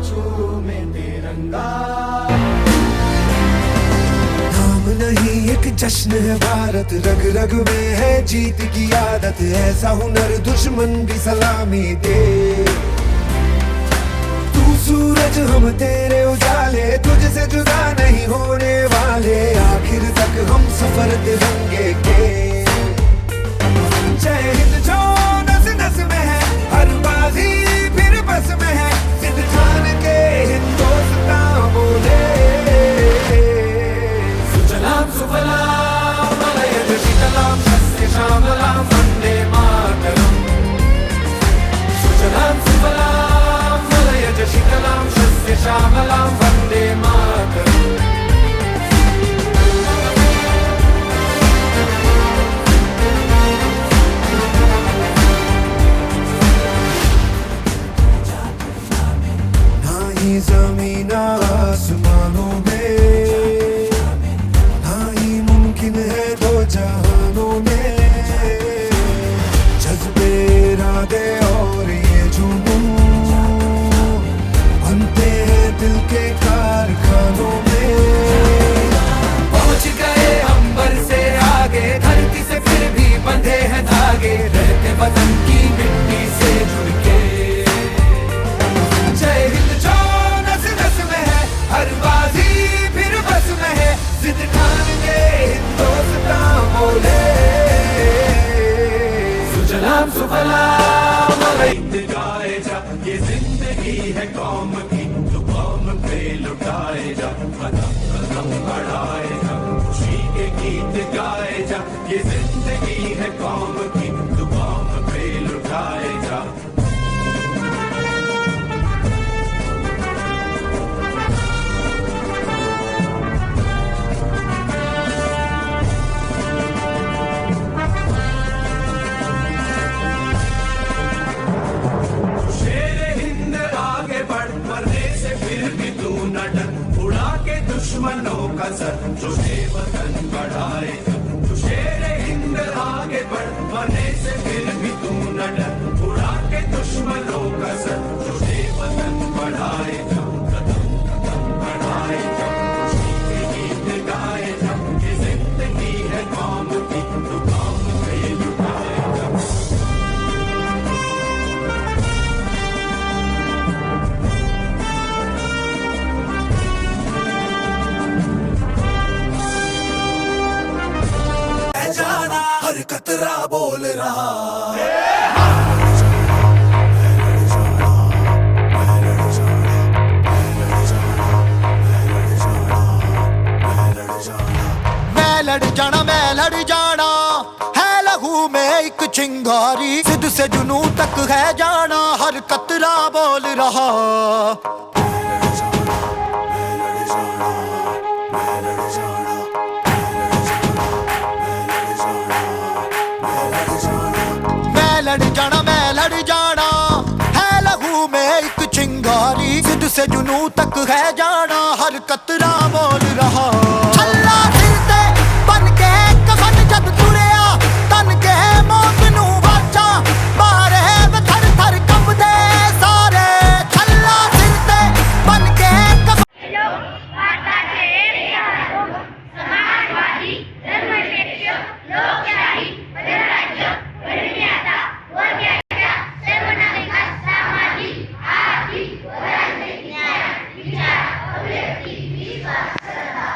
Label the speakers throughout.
Speaker 1: चूमे तिरंगा।
Speaker 2: नाम नहीं एक जश्न है भारत, रग रग में है जीत की आदत। ऐसा हुनर दुश्मन भी सलामी दे। तू सूरज हम तेरे उजाले, तुझसे जुदा नहीं होने वाले। आखिर तक हम सफर तिरंगे के। जय हिंद जो नस नस में है, हर बाजी फिर बस में है। जिद ठान के हिंदुस्तान बोले।
Speaker 1: सुजलाम सुफलाम मलयज शीतलाम सस्य श्यामलाम वंदे मातरम। सुजलाम सुफलाम मलयज शीतलाम सस्य श्यामलाम वंदे मातरम।
Speaker 2: जमीन आसमानों में ना ही मुमकिन है दो जहानों में। जज्बे इरादे और ये जुनून बनते हैं दिल के कारखानों में।
Speaker 1: पहुंच गए अंबर से आगे, धरती से फिर भी बंधे हैं धागे। रहते वतन की मिट्टी से जुड़ के। जय हिंद जो नस नस में है, हर बाजी फिर बस में है। जिद ठान के हिंदुस्तान बोले। सुजलाम सुफलाम मलयज गाए जा, ये जिंदगी है कौम की, तो कौम पे लुटाए जा। कदम कदम बढ़ाए जा, खुशी के गीत गाए जा। ये जिंदगी है कौम की, तो कौम पे लुटाए जा। दुश्मनों का सर जो वतन बढ़ाए। तू शेरे हिंद आगे बढ़, मरने से फिर भी तू न डर। उड़ा के दुश्मनों का सर जो वतन बढ़ाए। कदम कदम बढ़ाए जा, खुशी के गीत गाए जा। ये जिंदगी है कौम की, तू कौम पे लुटाए जा।
Speaker 2: हर कतरा बोल रहा। मैं लड़ जाना है लहू में एक चिंगारी। जिद से जुनू तक है जाना, हर कतरा बोल रहा। मैं लड़ जाना है लहू में एक चिंगारी। जिद से जुनू तक है जाना, हर कतरा बोल रहा। छल्ला फिरते बन के कफन जद तुरिया, तन के मौत नू बाचा मारे वे थर थर कंबदे सारे। छल्ला फिरते बन के कफन।
Speaker 3: समाजवादी धर्मनिरपेक्ष लोकशाही राज्य आर्थिक व राजनैतिक न्याय विचार अभिव्यक्ती विश्वास श्रद्धा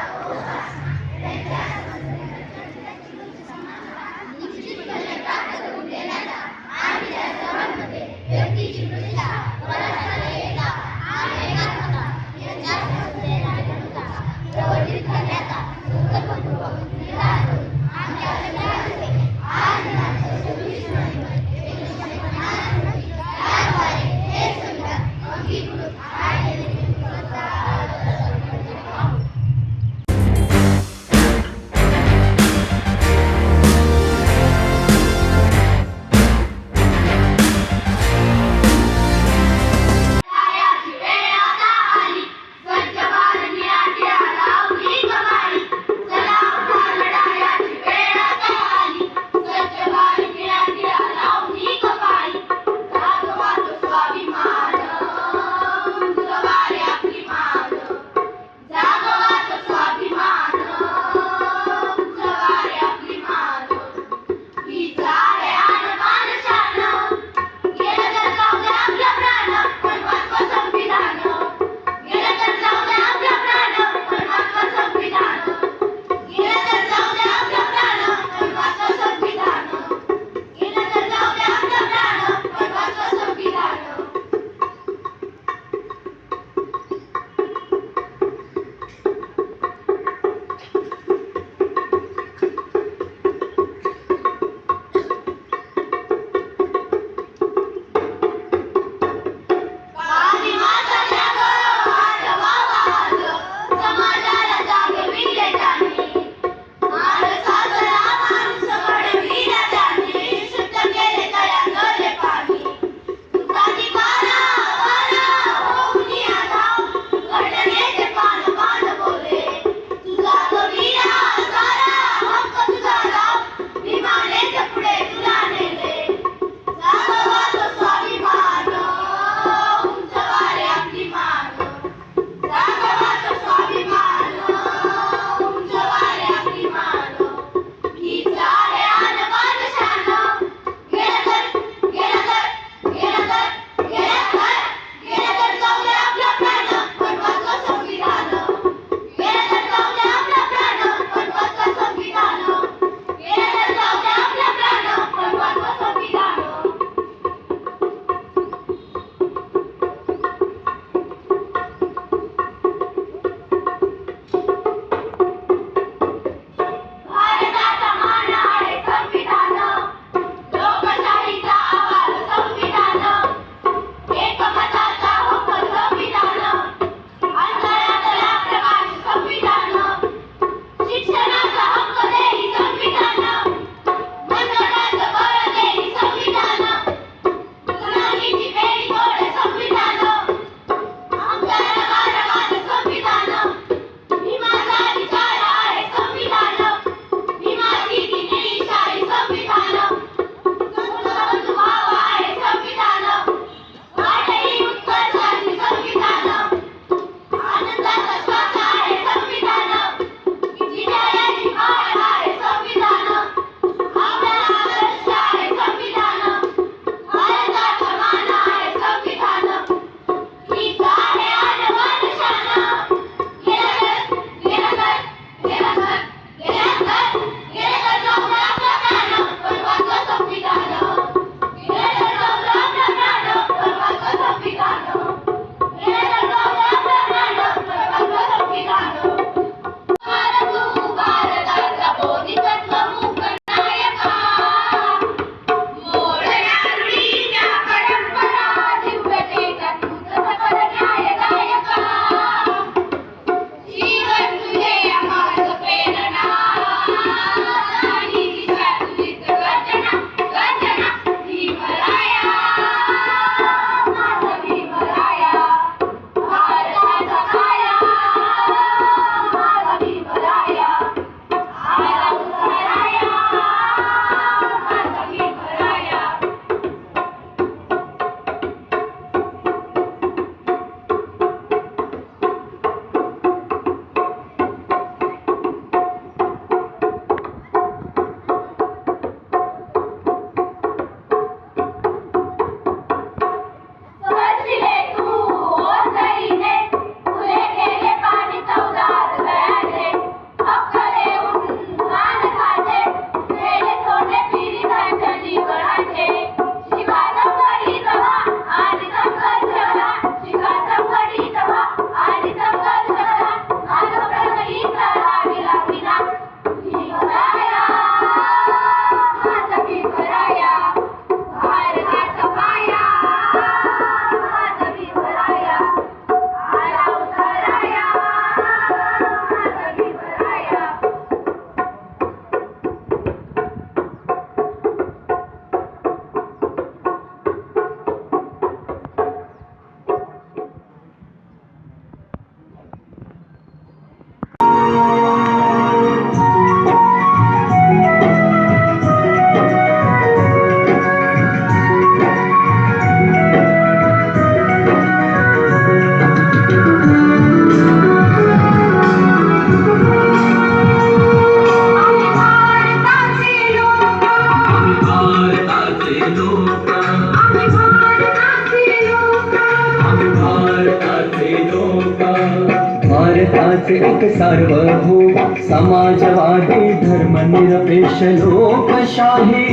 Speaker 4: भारताचे एक सार्वभौम समाजवादी धर्मनिरपेक्ष लोकशाही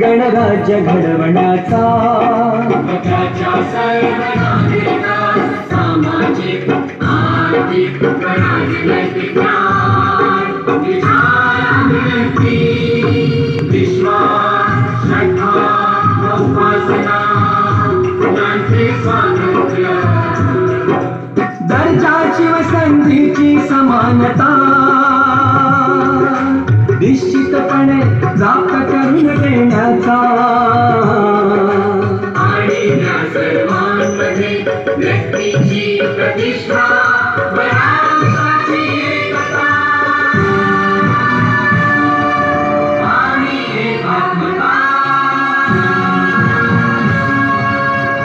Speaker 4: गणराज्य घडवण्याचा
Speaker 5: त्याच्या सर्व नागरिका सामाजिक आर्थिक राजनैतिक न्याय विचार आणि व्यक्ती विश्वास श्रद्धा उपासना यांचे स्वातंत्र्य
Speaker 4: दर्जाची व संधीची समानता निश्चितपणे प्राप्त करून देण्याचा
Speaker 5: आणि या सर्वांमध्ये व्यक्तीची प्रतिष्ठा व राष्ट्राची एकता आणि एकात्मता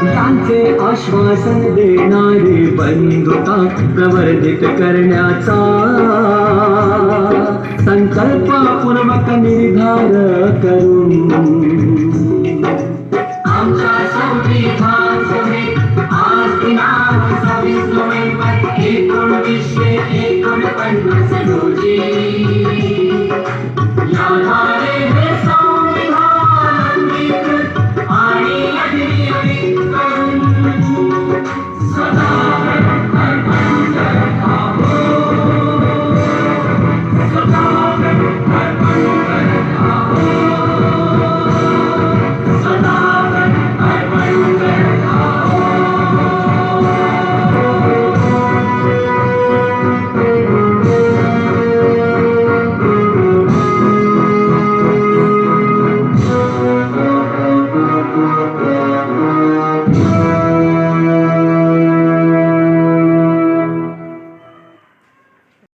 Speaker 4: यांचे आश्वासन देणारे बंधुता प्रवर्धित करण्याचा संकल्पपूर्वक निर्धार करून
Speaker 5: आमच्या संविधान सभेत आज दिनांक 26 नोव्हेंबर 1949 रोजी